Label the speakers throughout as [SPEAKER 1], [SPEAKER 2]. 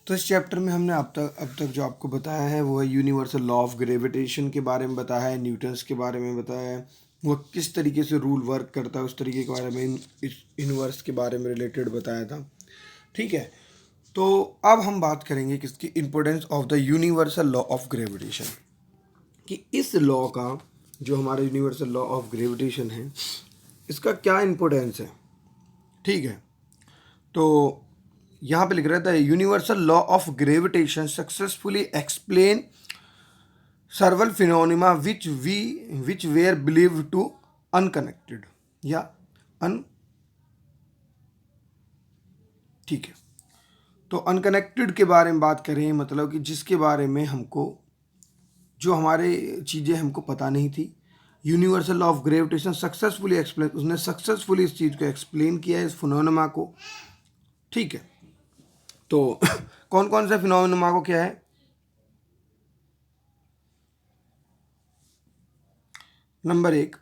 [SPEAKER 1] तो इस चैप्टर में हमने अब तक जो आपको बताया है वो है यूनिवर्सल लॉ ऑफ ग्रेविटेशन के बारे में बताया है, न्यूटन्स के बारे में बताया है, वो किस तरीके से रूल वर्क करता है उस तरीके के बारे में, इस यूनिवर्स के बारे में रिलेटेड बताया था। ठीक है, तो अब हम बात करेंगे किसकी, importance of the universal law of gravitation, कि इस लॉ का जो हमारा यूनिवर्सल लॉ ऑफ ग्रेविटेशन है इसका क्या इम्पोर्टेंस है। ठीक है, तो यहाँ पे लिख रहा था universal law of gravitation successfully explain several phenomena which were believe to unconnected या अन ठीक है, तो अनकनेक्टेड के बारे में बात करें, मतलब कि जिसके बारे में हमको जो हमारे चीज़ें हमको पता नहीं थी, universal law of gravitation successfully explain, उसने सक्सेसफुली इस चीज़ को एक्सप्लेन किया है, इस फिनोनिमा को। ठीक है, तो कौन कौन सा फिनोमिना को क्या है, number 1,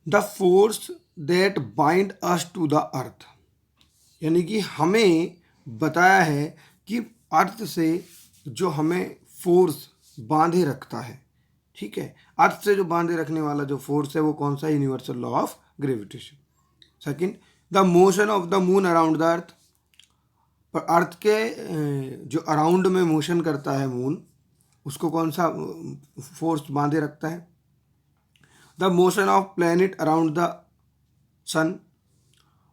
[SPEAKER 1] the force that bind us to the earth, यानी कि हमें बताया है कि अर्थ से जो हमें फोर्स बांधे रखता है। ठीक है, अर्थ से जो बांधे रखने वाला जो फोर्स है वो कौन सा, universal law of gravitation. Second, the motion of the moon around the earth, पर अर्थ के जो अराउंड में मोशन करता है मून, उसको कौन सा फोर्स बांधे रखता है। The motion of planet around the sun,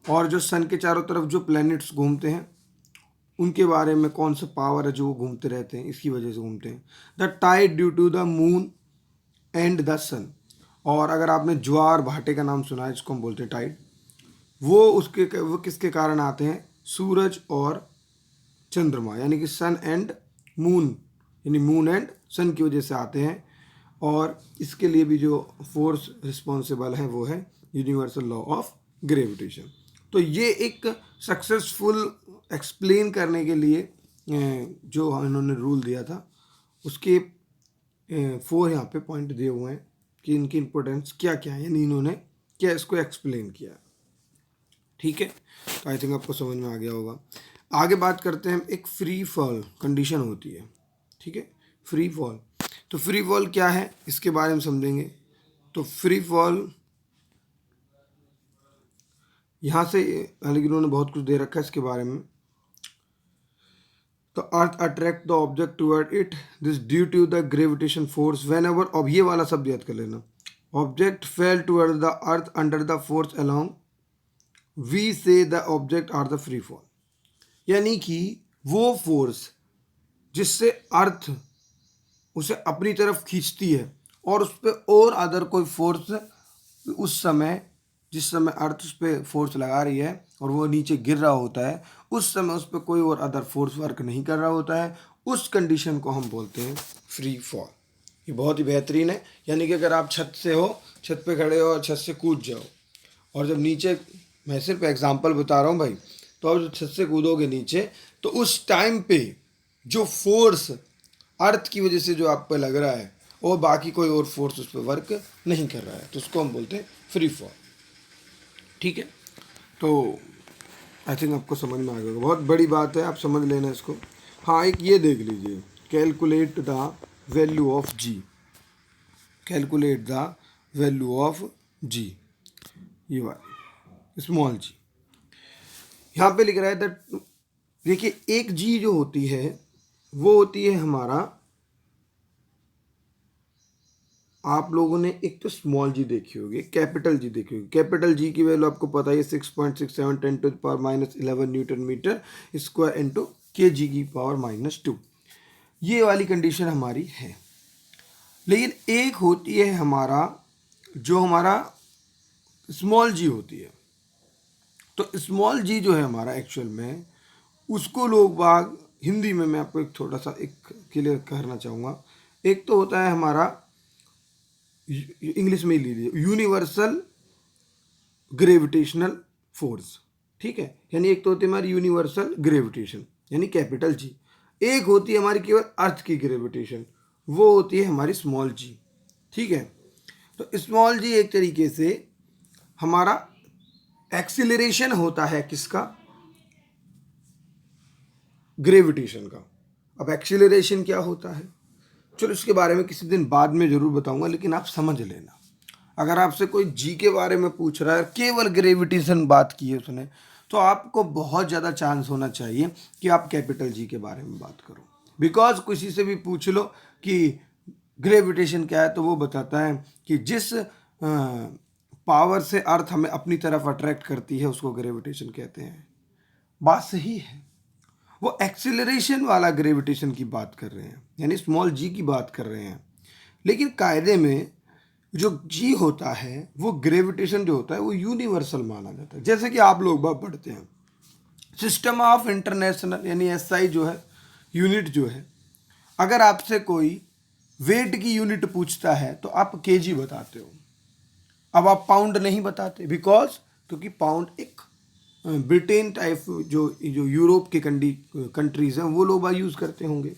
[SPEAKER 1] और जो सन के चारों तरफ जो प्लैनेट्स घूमते हैं उनके बारे में कौन सा पावर है जो वो घूमते रहते हैं, इसकी वजह से घूमते हैं। The tide due to the moon and the sun, और अगर आपने ज्वार भाटे का नाम सुना है, जिसको हम बोलते हैं टाइड, वो किसके कारण आते हैं, सूरज और चंद्रमा, यानी कि सन एंड मून, यानी मून एंड सन की वजह से आते हैं। और इसके लिए भी जो फोर्स रिस्पॉन्सिबल है वो है यूनिवर्सल लॉ ऑफ ग्रेविटेशन। तो ये एक सक्सेसफुल एक्सप्लेन करने के लिए जो इन्होंने रूल दिया था उसके 4 यहाँ पे पॉइंट दिए हुए हैं कि इनकी इम्पोर्टेंस क्या क्या है, यानी इन्होंने क्या इसको एक्सप्लेन किया। ठीक है, तो आई थिंक आपको समझ में आ गया होगा। आगे बात करते हैं, एक फ्री फॉल कंडीशन होती है। ठीक है, फ्री फॉल, तो फ्री फॉल क्या है इसके बारे में समझेंगे। तो फ्री फॉल यहाँ से हालांकि इन्होंने बहुत कुछ दे रखा है इसके बारे में। तो earth attract the object toward it, this due to the gravitation force whenever, अब ये वाला शब्द याद कर लेना, object fall toward the earth under the force along we say the object are the free fall, यानी कि वो फोर्स जिससे अर्थ उसे अपनी तरफ खींचती है और उस पर और अदर कोई फोर्स उस समय, जिस समय अर्थ उस पर फोर्स लगा रही है और वो नीचे गिर रहा होता है, उस समय उस पर कोई और अदर फोर्स वर्क नहीं कर रहा होता है, उस कंडीशन को हम बोलते हैं फ्री फॉल। ये बहुत ही बेहतरीन है, यानी कि अगर आप छत से हो, छत पे खड़े हो और छत से कूद जाओ, और जब नीचे, मैं सिर्फ एग्जांपल बता रहा हूँ भाई, तो आप जब छत से कूदोगे नीचे तो उस टाइम पे जो फोर्स अर्थ की वजह से जो आप पे लग रहा है और बाकी कोई और फोर्स उस पर वर्क नहीं कर रहा है, तो उसको हम बोलते हैं फ्री फॉल। ठीक है, तो आई थिंक आपको समझ में आ गया, बहुत बड़ी बात है, आप समझ लेना इसको। हाँ, एक ये देख लीजिए, calculate the value of g, calculate the value of g, ये वाला स्मॉल जी यहाँ पे लिख रहा है दैट, देखिए एक जी जो होती है वो होती है हमारा, आप लोगों ने एक तो स्मॉल जी देखी होगी, कैपिटल जी देखी होगी। कैपिटल जी की वैल्यू आपको पता है 6.67 10⁻⁻11 न्यूटन मीटर स्क्वायर इंटू के जी की पावर -2, ये वाली कंडीशन हमारी है। लेकिन एक होती है हमारा, जो हमारा स्मॉल जी होती है, तो स्मॉल जी जो है हमारा एक्चुअल में, उसको लोग बाग हिंदी में, मैं आपको एक थोड़ा सा एक क्लियर करना चाहूँगा। एक तो होता है हमारा, इंग्लिश में ही लीजिए, यूनिवर्सल ग्रेविटेशनल फोर्स। ठीक है, यानी एक तो होती है हमारी यूनिवर्सल ग्रेविटेशन यानी कैपिटल जी, एक होती है हमारी केवल अर्थ की ग्रेविटेशन, वो होती है हमारी स्मॉल जी। ठीक है, तो स्मॉल जी एक तरीके से हमारा एक्सिलरेशन होता है किसका, ग्रेविटेशन का। अब एक्सीलरेशन क्या होता है, चलो इसके बारे में किसी दिन बाद में ज़रूर बताऊंगा, लेकिन आप समझ लेना। अगर आपसे कोई जी के बारे में पूछ रहा है, केवल ग्रेविटेशन बात की है उसने, तो आपको बहुत ज़्यादा चांस होना चाहिए कि आप कैपिटल जी के बारे में बात करो। बिकॉज किसी से भी पूछ लो कि ग्रेविटेशन क्या है, तो वो बताता है कि जिस पावर से अर्थ हमें अपनी तरफ अट्रैक्ट करती है उसको ग्रेविटेशन कहते हैं। बात सही है। वो एक्सीलरेशन वाला ग्रेविटेशन की बात कर रहे हैं, यानी स्मॉल जी की बात कर रहे हैं। लेकिन कायदे में जो जी होता है, वो ग्रेविटेशन जो होता है वो यूनिवर्सल माना जाता है। जैसे कि आप लोग बात पढ़ते हैं सिस्टम ऑफ इंटरनेशनल, यानी एसआई जो है यूनिट जो है, अगर आपसे कोई वेट की यूनिट पूछता है तो आप केजी बताते हो। अब आप पाउंड नहीं बताते, बिकॉज क्योंकि पाउंड एक ब्रिटेन टाइप जो यूरोप के कंट्रीज हैं वो लोग यूज़ करते होंगे।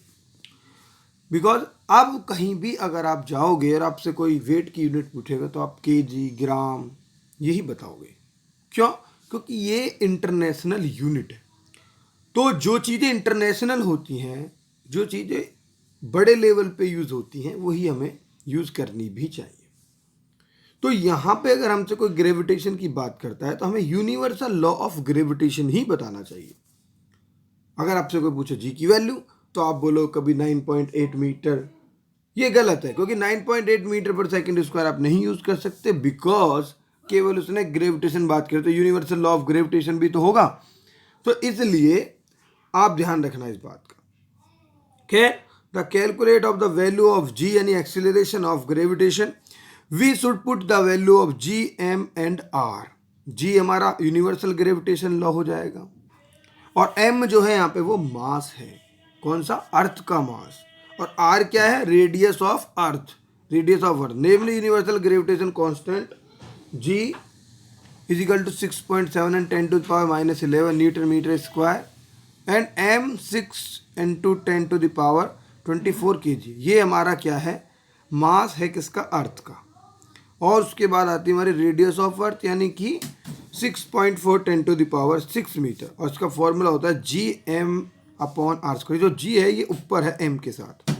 [SPEAKER 1] बिकॉज अब कहीं भी अगर आप जाओगे और आपसे कोई वेट की यूनिट पूछेगा तो आप केजी, ग्राम यही बताओगे। क्यों? क्योंकि ये इंटरनेशनल यूनिट है। तो जो चीज़ें इंटरनेशनल होती हैं, जो चीज़ें बड़े लेवल पे यूज़ होती हैं, वही हमें यूज़ करनी भी चाहिए। तो यहाँ पे अगर हमसे कोई ग्रेविटेशन की बात करता है तो हमें यूनिवर्सल लॉ ऑफ ग्रेविटेशन ही बताना चाहिए। अगर आपसे कोई पूछे जी की वैल्यू तो आप बोलो कभी 9.8 मीटर, ये गलत है, क्योंकि 9.8 मीटर पर सेकंड स्क्वायर आप नहीं यूज कर सकते, बिकॉज केवल उसने ग्रेविटेशन बात करी, तो यूनिवर्सल लॉ ऑफ ग्रेविटेशन भी तो होगा। तो इसलिए आप ध्यान रखना इस बात का। खैर, the calculate of the value of g यानी acceleration of gravitation, we should put the value of g, m and r. G हमारा यूनिवर्सल ग्रेविटेशन लॉ हो जाएगा, और एम जो है यहाँ पे वो मास है। कौन सा? अर्थ का मास। और आर क्या है? Radius of earth, radius of earth. Namely universal gravitation constant G is equal to 6.7 and 10⁻⁻11 newton metre square, and M 6 into 10⁻24 kg। ये हमारा क्या है? मास है किसका? अर्थ का। और उसके बाद आती है हमारी रेडियस ऑफ अर्थ, यानी कि 6.4 10⁻6 मीटर, और इसका फॉर्मूला होता है G M upon R square. जो जी है ये ऊपर है एम के साथ,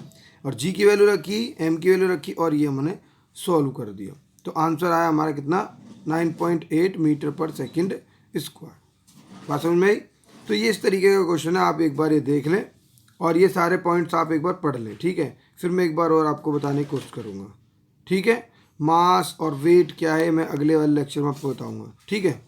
[SPEAKER 1] और जी की वैल्यू रखी, एम की वैल्यू रखी, और ये हमने सॉल्व कर दिया। तो आंसर आया हमारा कितना? 9.8 मीटर पर सेकंड स्क्वायर। बात समझ में आई? तो ये इस तरीके का क्वेश्चन है, आप एक बार ये देख लें और ये सारे पॉइंट्स आप एक बार पढ़ लें, ठीक है। फिर मैं एक बार और आपको बताने की कोशिश करूँगा, ठीक है। मास और वेट क्या है मैं अगले वाले लेक्चर में आपको बताऊँगा, ठीक है।